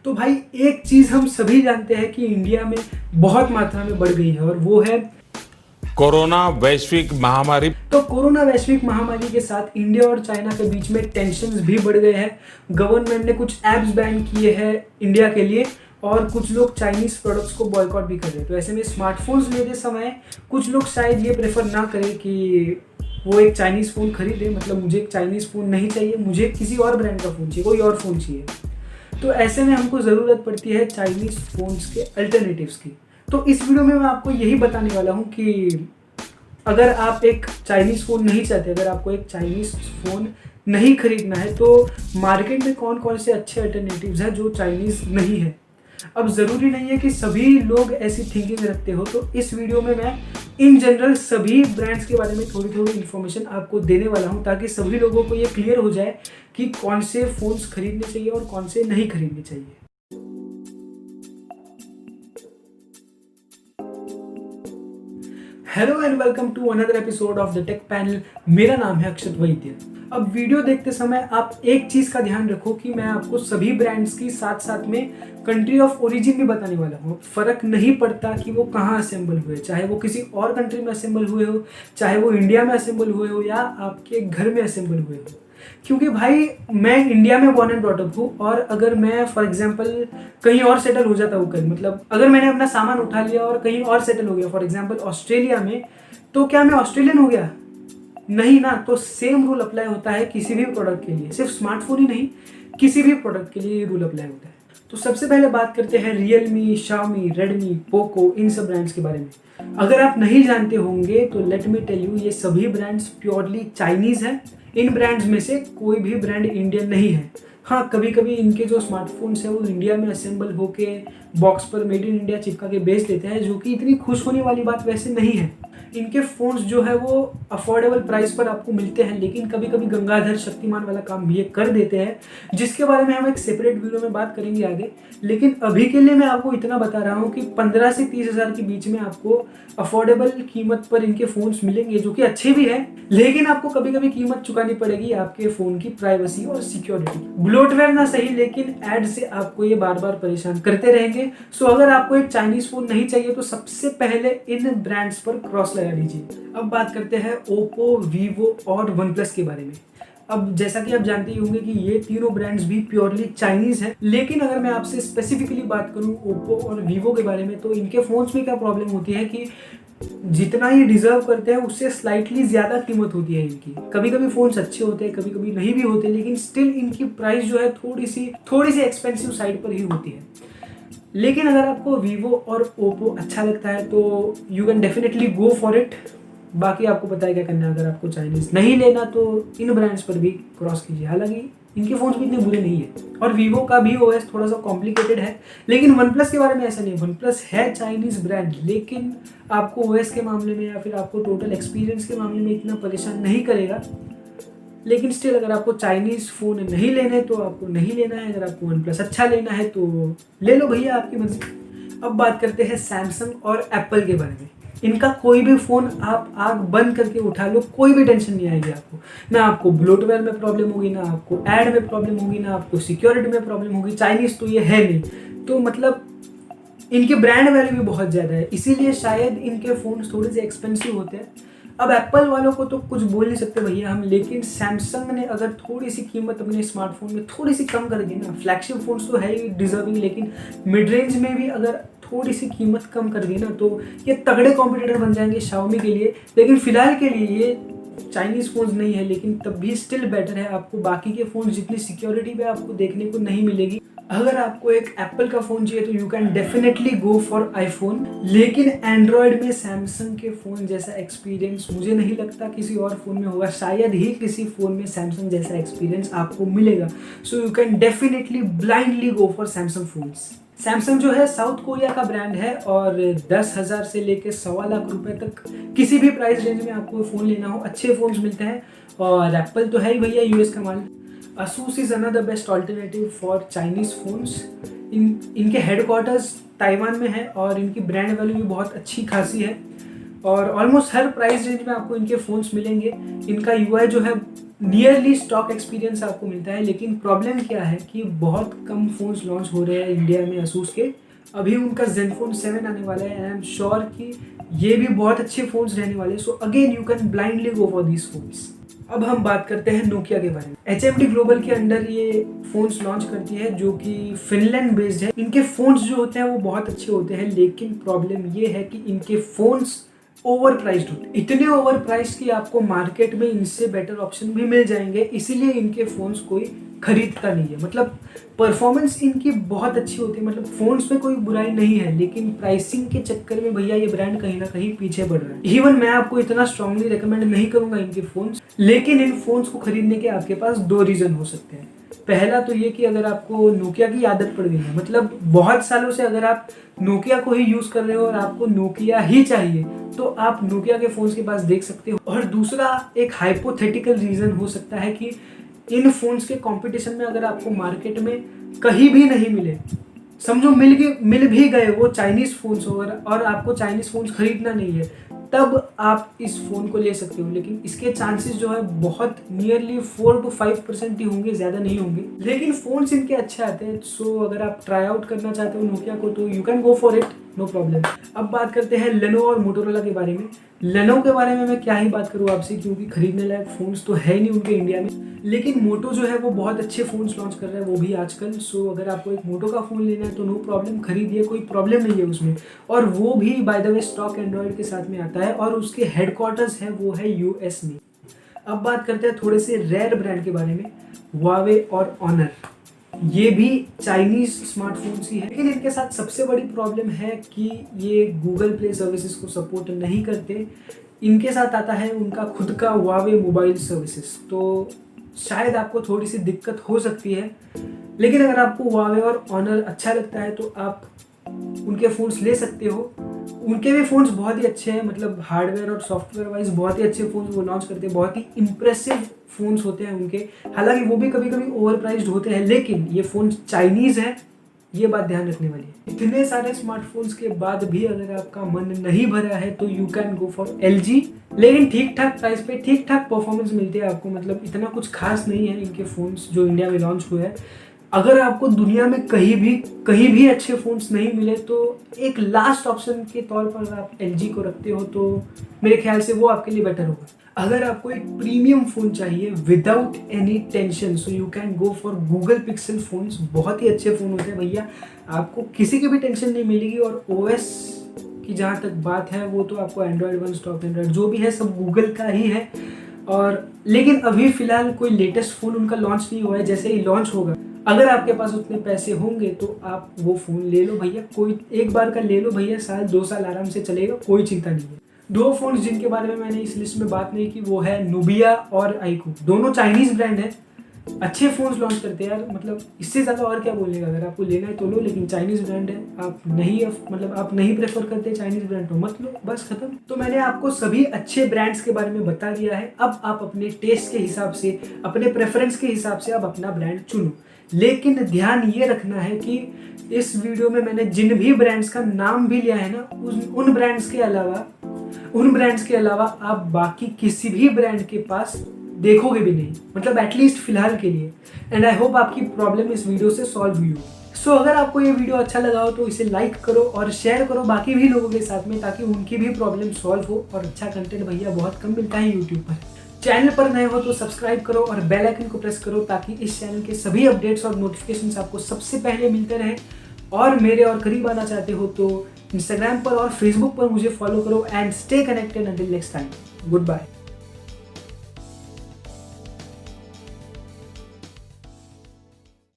तो भाई एक चीज़ हम सभी जानते हैं कि इंडिया में बहुत मात्रा में बढ़ गई है और वो है कोरोना वैश्विक महामारी। तो कोरोना वैश्विक महामारी के साथ इंडिया और चाइना के बीच में टेंशन्स भी बढ़ गए हैं। गवर्नमेंट ने कुछ ऐप्स बैन किए हैं इंडिया के लिए और कुछ लोग चाइनीज़ प्रोडक्ट्स को बॉयकॉट भी कर रहे हैं। तो ऐसे में स्मार्टफोन्स लेते समय कुछ लोग शायद ये प्रेफर ना करें कि वो एक चाइनीज़ फ़ोन खरीदे, मतलब मुझे एक चाइनीज़ फ़ोन नहीं चाहिए, मुझे किसी और ब्रांड का फ़ोन चाहिए, कोई और फ़ोन चाहिए। तो ऐसे में हमको ज़रूरत पड़ती है चाइनीज़ फ़ोन्स के अल्टरनेटिव्स की। तो इस वीडियो में मैं आपको यही बताने वाला हूँ कि अगर आप एक चाइनीज़ फ़ोन नहीं चाहते, अगर आपको एक चाइनीज़ फ़ोन नहीं खरीदना है, तो मार्केट में कौन कौन से अच्छे अल्टरनेटिव्स हैं जो चाइनीज़ नहीं है। अब ज़रूरी नहीं है कि सभी लोग ऐसी थिंकिंग रखते हो, तो इस वीडियो में मैं इन जनरल सभी ब्रांड्स के बारे में थोड़ी थोड़ी इन्फॉर्मेशन आपको देने वाला हूं, ताकि सभी लोगों को ये क्लियर हो जाए कि कौन से फ़ोन्स खरीदने चाहिए और कौन से नहीं खरीदने चाहिए। Hello and welcome to another episode of the tech panel. मेरा नाम है अक्षत वैद्य। अब वीडियो देखते समय आप एक चीज़ का ध्यान रखो कि मैं आपको सभी ब्रांड्स की साथ साथ में कंट्री ऑफ ओरिजिन भी बताने वाला हूँ। फ़र्क नहीं पड़ता कि वो कहाँ असेंबल हुए, चाहे वो किसी और कंट्री में असेंबल हुए हो, चाहे वो इंडिया में असेंबल हुए हो या आपके घर में असेंबल हुए हो। क्योंकि भाई मैं इंडिया में बॉर्न एंड ब्रॉट अप हूँ और अगर मैं फॉर एग्जांपल कहीं और सेटल हो जाता हूँ कल, मतलब अगर मैंने अपना सामान उठा लिया और कहीं और सेटल हो गया, फॉर एग्जांपल ऑस्ट्रेलिया में, तो क्या मैं ऑस्ट्रेलियन हो गया? नहीं ना। तो सेम रूल अप्लाई होता है किसी भी प्रोडक्ट के लिए, सिर्फ स्मार्टफोन ही नहीं, किसी भी प्रोडक्ट के लिए ये रूल अप्लाई होता है। तो सबसे पहले बात करते हैं रियलमी, शाओमी, रेडमी, पोको, इन सब ब्रांड्स के बारे में। अगर आप नहीं जानते होंगे तो लेट मी टेल यू, ये सभी ब्रांड्स प्योरली चाइनीज़ हैं। इन ब्रांड्स में से कोई भी ब्रांड इंडियन नहीं है। हाँ, कभी कभी इनके जो स्मार्टफोन्स हैं वो इंडिया में असेंबल होके बॉक्स पर मेड इन इंडिया चिपका के बेच देते हैं, जो कि इतनी खुश होने वाली बात वैसे नहीं है। इनके फ़ोन्स जो है वो अफोर्डेबल प्राइस पर आपको मिलते हैं, लेकिन कभी कभी गंगाधर शक्तिमान वाला काम भी ये कर देते हैं, जिसके बारे में हम एक सेपरेट वीडियो में बात करेंगे आगे। लेकिन अभी के लिए मैं आपको इतना बता रहा हूँ कि 15 से 30 हज़ार के बीच में आपको अफोर्डेबल कीमत पर इनके फ़ोन्स मिलेंगे, जो कि अच्छे भी हैं, लेकिन आपको कभी कभी कीमत चुकानी पड़ेगी आपके फ़ोन की प्राइवेसी और सिक्योरिटी। ब्लोटवेयर ना सही, लेकिन एड से आपको ये बार बार परेशान करते रहेंगे। सो अगर आपको एक चाइनीज़ फ़ोन नहीं चाहिए तो सबसे पहले इन ब्रांड्स पर क्रॉस लगा लीजिए। अब बात करते हैं ओप्पो, वीवो और वन प्लस के बारे में। अब जैसा कि आप जानते ही होंगे कि ये तीनों ब्रांड्स भी प्योरली चाइनीज़ हैं, लेकिन अगर मैं आपसे स्पेसिफिकली बात करूं ओप्पो और वीवो के बारे में, तो इनके फ़ोन्स में क्या प्रॉब्लम होती है कि जितना ये डिज़र्व करते हैं उससे स्लाइटली ज़्यादा कीमत होती है इनकी। कभी कभी फ़ोन्स अच्छे होते हैं, कभी कभी नहीं भी होते, लेकिन स्टिल इनकी प्राइस जो है थोड़ी सी एक्सपेंसिव साइड पर ही होती है। लेकिन अगर आपको वीवो और ओप्पो अच्छा लगता है तो you can definitely go for it. बाकी आपको पता है क्या करना है। अगर आपको चाइनीज़ नहीं लेना तो इन ब्रांड्स पर भी क्रॉस कीजिए। हालांकि इनके फ़ोन्स भी इतने बुरे नहीं है और वीवो का भी ओएस थोड़ा सा कॉम्प्लिकेटेड है, लेकिन वन प्लस के बारे में ऐसा नहीं है। वन प्लस है चाइनीज़ ब्रांड, लेकिन आपको ओएस के मामले में या फिर आपको टोटल एक्सपीरियंस के मामले में इतना परेशान नहीं करेगा। लेकिन स्टिल अगर आपको चाइनीज़ फ़ोन नहीं लेने तो आपको नहीं लेना है, अगर आपको वन प्लस अच्छा लेना है तो ले लो भैया, आपकी मर्जी। अब बात करते हैं सैमसंग और एप्पल के बारे में। इनका कोई भी फ़ोन आप आग बंद करके उठा लो, कोई भी टेंशन नहीं आएगी आपको। ना आपको ब्लोटवेयर में प्रॉब्लम होगी, ना आपको ऐड में प्रॉब्लम होगी, ना आपको सिक्योरिटी में प्रॉब्लम होगी। चाइनीज़ तो ये है नहीं, तो मतलब इनके ब्रांड वैल्यू भी बहुत ज़्यादा है, इसीलिए शायद इनके फ़ोन थोड़े से एक्सपेंसिव होते हैं। अब एप्पल वालों को तो कुछ बोल नहीं सकते भैया हम, लेकिन सैमसंग ने अगर थोड़ी सी कीमत अपने स्मार्टफोन में थोड़ी सी कम कर दी ना, फ्लैगशिप फ़ोन्स तो है ही डिजर्विंग, लेकिन मिड रेंज में भी अगर थोड़ी सी कीमत कम कर दी ना तो ये तगड़े कॉम्पिटिटर बन जाएंगे शाओमी के लिए। लेकिन फ़िलहाल के लिए ये चाइनीज़ फ़ोन्स नहीं है, लेकिन तब भी स्टिल बेटर है। आपको बाकी के फ़ोन जितनी सिक्योरिटी पे आपको देखने को नहीं मिलेगी। अगर आपको एक एप्पल का फ़ोन चाहिए तो you can definitely go for iPhone, लेकिन एंड्रॉयड में सैमसंग के फ़ोन जैसा एक्सपीरियंस मुझे नहीं लगता किसी और फ़ोन में होगा। शायद ही किसी फ़ोन में सैमसंग जैसा एक्सपीरियंस आपको मिलेगा। So you can definitely blindly go for Samsung phones. Samsung जो है साउथ कोरिया का ब्रांड है और 10,000 से लेकर 1.25 लाख रुपए तक किसी भी प्राइस रेंज में आपको फ़ोन लेना हो अच्छे फ़ोन्स मिलते हैं। और एप्पल तो है ही भैया यूएस का माल। Asus is another best alternative for Chinese phones. इनके हेडक्वार्टर्स ताइवान में है और इनकी ब्रांड वैल्यू भी बहुत अच्छी खासी है। और ऑलमोस्ट हर प्राइस रेंज में आपको इनके फ़ोन्स मिलेंगे। इनका यूआई जो है नियरली स्टॉक एक्सपीरियंस आपको मिलता है, लेकिन प्रॉब्लम क्या है कि बहुत कम फ़ोन्स लॉन्च हो रहे हैं इंडिया में asus के। अभी उनका Zenfone 7 आने वाला है एंड आई एम श्योर कि ये भी बहुत अच्छे फ़ोन्स रहने वाले हैं। So again you can blindly go for these phones. अब हम बात करते हैं नोकिया के बारे में। HMD ग्लोबल के अंडर ये फ़ोन्स लॉन्च करती है जो कि फिनलैंड बेस्ड है। इनके फ़ोन्स जो होते हैं वो बहुत अच्छे होते हैं, लेकिन प्रॉब्लम ये है कि इनके फ़ोन्स ओवर प्राइस्ड होते हैं। इतने ओवर प्राइस्ड कि आपको मार्केट में इनसे बेटर ऑप्शन भी मिल जाएंगे, इसीलिए इनके फ़ोन्स कोई खरीदता नहीं है। मतलब परफॉर्मेंस इनकी बहुत अच्छी होती है, मतलब फ़ोन्स में कोई बुराई नहीं है, लेकिन प्राइसिंग के चक्कर में भैया ये ब्रांड कहीं ना कहीं पीछे बढ़ रहा है। इवन मैं आपको इतना स्ट्रांगली रिकमेंड नहीं करूंगा इनके फ़ोन्स, लेकिन इन फ़ोन्स को खरीदने के आपके पास 2 रीज़न हो सकते हैं। पहला तो ये कि अगर आपको नोकिया की आदत पड़ गई है, मतलब बहुत सालों से अगर आप नोकिया को ही यूज़ कर रहे हो और आपको नोकिया ही चाहिए, तो आप नोकिया के फ़ोन्स के पास देख सकते हो। और दूसरा एक हाइपोथेटिकल रीज़न हो सकता है कि इन फ़ोन्स के कंपटीशन में अगर आपको मार्केट में कहीं भी नहीं मिले, समझो मिल भी गए वो चाइनीज़ फ़ोन्स और आपको चाइनीज़ फ़ोन्स खरीदना नहीं है, तब आप इस फ़ोन को ले सकते हो। लेकिन इसके चांसेस जो है बहुत नियरली 4 to 5% ही होंगे, ज़्यादा नहीं होंगे। लेकिन फ़ोन्स इनके अच्छे आते हैं। सो अगर आप ट्राई आउट करना चाहते हो नोकिया को तो you can go for it, no problem. अब बात करते हैं लेनो और मोटोरोला के बारे में। लेनो के बारे में मैं क्या ही बात करूँ आपसे, क्योंकि खरीदने लायक फ़ोन्स तो है नहीं उनके इंडिया में। लेकिन मोटो जो है वो बहुत अच्छे फ़ोन्स लॉन्च कर रहा है, वो भी आजकल। सो अगर आपको एक मोटो का फ़ोन लेना है तो नो प्रॉब्लम, खरीदिए, कोई प्रॉब्लम नहीं है उसमें। और वो भी by the way stock Android के साथ में आता है और उसके हेडक्वार्टर्स है वो है यूएस में। अब बात करते हैं थोड़े से रेयर ब्रांड के बारे में, हुआवे और ऑनर। ये भी चाइनीज़ स्मार्टफोन्स ही है, लेकिन इनके साथ सबसे बड़ी प्रॉब्लम है कि ये गूगल प्ले सर्विसेज को सपोर्ट नहीं करते। इनके साथ आता है उनका खुद का हुआवे मोबाइल सर्विसेज, तो शायद आपको थोड़ी सी दिक्कत हो सकती है। लेकिन अगर आपको हुआवे और ऑनर अच्छा लगता है तो आप उनके फ़ोन्स ले सकते हो। उनके भी फ़ोन्स बहुत ही अच्छे हैं, मतलब हार्डवेयर और सॉफ्टवेयर वाइज बहुत ही अच्छे फ़ोन्स वो लॉन्च करते हैं, बहुत ही इंप्रेसिव फ़ोन्स होते हैं उनके। हालांकि वो भी कभी कभी ओवर प्राइस्ड होते हैं, लेकिन ये फ़ोन चाइनीज़ है, ये बात ध्यान रखने वाली है। इतने सारे स्मार्टफोन्स के बाद भी अगर आपका मन नहीं भरा है तो you can go for LG, लेकिन ठीक ठाक प्राइस पे ठीक ठाक परफॉर्मेंस मिलती है आपको। मतलब इतना कुछ खास नहीं है इनके फ़ोन्स जो इंडिया में लॉन्च हुए हैं। अगर आपको दुनिया में कहीं भी अच्छे फ़ोन्स नहीं मिले तो एक लास्ट ऑप्शन के तौर पर आप LG को रखते हो तो मेरे ख्याल से वो आपके लिए बेटर होगा। अगर आपको एक प्रीमियम फ़ोन चाहिए without any tension, so you can go for Google pixel phones. बहुत ही अच्छे फ़ोन होते हैं भैया, आपको किसी की भी टेंशन नहीं मिलेगी। और OS की जहाँ तक बात है वो तो आपको Android 1 स्टॉक एंड्रॉयड जो भी है सब गूगल का ही है। और लेकिन अभी फ़िलहाल कोई लेटेस्ट फ़ोन उनका लॉन्च नहीं हुआ है, जैसे ही लॉन्च होगा अगर आपके पास उतने पैसे होंगे तो आप वो फ़ोन ले लो भैया। कोई एक बार का ले लो भैया, 1-2 साल आराम से चलेगा, कोई चिंता नहीं है। 2 फ़ोन्स जिनके बारे में मैंने इस लिस्ट में बात नहीं की वो है नुबिया और आईकू। दोनों चाइनीज़ ब्रांड है, अच्छे फ़ोन्स लॉन्च करते हैं यार। मतलब इससे ज़्यादा और क्या बोलने का, अगर आपको लेना है तो लो, लेकिन चाइनीज़ ब्रांड है। आप नहीं प्रेफर करते चाइनीज़ ब्रांड तो मत लो, बस खत्म। तो मैंने आपको सभी अच्छे ब्रांड्स के बारे में बता दिया है। अब आप अपने टेस्ट के हिसाब से, अपने प्रेफरेंस के हिसाब से आप अपना ब्रांड चुनो। लेकिन ध्यान ये रखना है कि इस वीडियो में मैंने जिन भी ब्रांड्स का नाम भी लिया है ना, उन ब्रांड्स के अलावा आप बाकी किसी भी ब्रांड के पास देखोगे भी नहीं, मतलब एटलीस्ट फिलहाल के लिए। एंड आई होप आपकी प्रॉब्लम इस वीडियो से सॉल्व हुई हो। सो अगर आपको ये वीडियो अच्छा लगा हो तो इसे लाइक करो और शेयर करो बाकी भी लोगों के साथ में, ताकि उनकी भी प्रॉब्लम सॉल्व हो। और अच्छा कंटेंट भैया बहुत कम मिलता है यूट्यूब पर। चैनल पर नए हो तो सब्सक्राइब करो और बेल आइकन को प्रेस करो, ताकि इस चैनल के सभी अपडेट्स और नोटिफिकेशंस आपको सबसे पहले मिलते रहें। और मेरे और करीब आना चाहते हो तो इंस्टाग्राम पर और फेसबुक पर मुझे फॉलो करो। And stay connected until next time. Good bye.